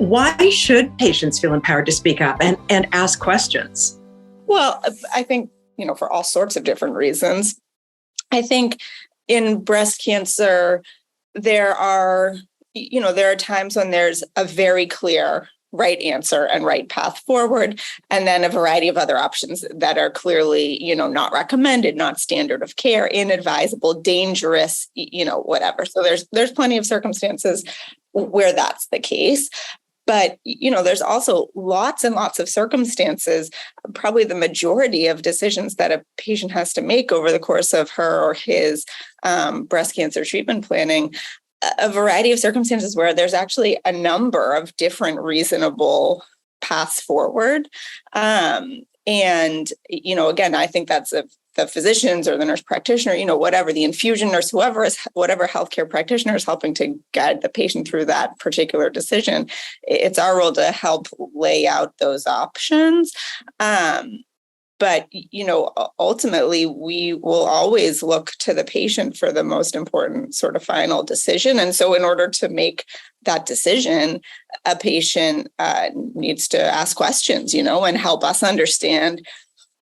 Why should patients feel empowered to speak up and ask questions? Well, I think, for all sorts of different reasons. I think in breast cancer, there are times when there's a very clear right answer and right path forward, and then a variety of other options that are clearly, not recommended, not standard of care, inadvisable, dangerous, whatever. So there's plenty of circumstances where that's the case. But, there's also lots and lots of circumstances, probably the majority of decisions that a patient has to make over the course of her or his breast cancer treatment planning, a variety of circumstances where there's actually a number of different reasonable paths forward. And, again, I think that's the physicians or the nurse practitioner, whatever, the infusion nurse, whatever healthcare practitioner is helping to guide the patient through that particular decision. It's our role to help lay out those options. But, ultimately, we will always look to the patient for the most important sort of final decision. And so in order to make that decision, a patient needs to ask questions, and help us understand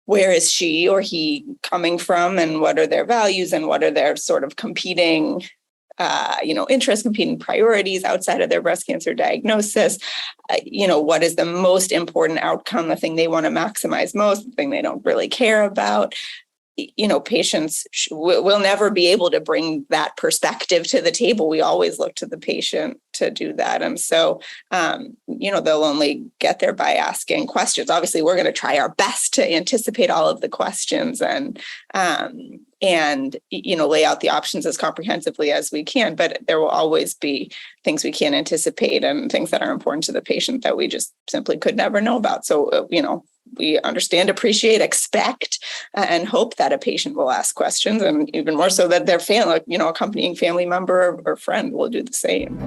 where is she or he coming from and what are their values and what are their sort of competing interests, competing priorities outside of their breast cancer diagnosis. What is the most important outcome, the thing they want to maximize most, the thing they don't really care about. Patients will never be able to bring that perspective to the table. We always look to the patient to do that. And so, they'll only get there by asking questions. Obviously, we're going to try our best to anticipate all of the questions and lay out the options as comprehensively as we can. But there will always be things we can't anticipate and things that are important to the patient that we just simply could never know about. So, we understand, appreciate, expect, and hope that a patient will ask questions, and even more so that their family, accompanying family member or friend will do the same.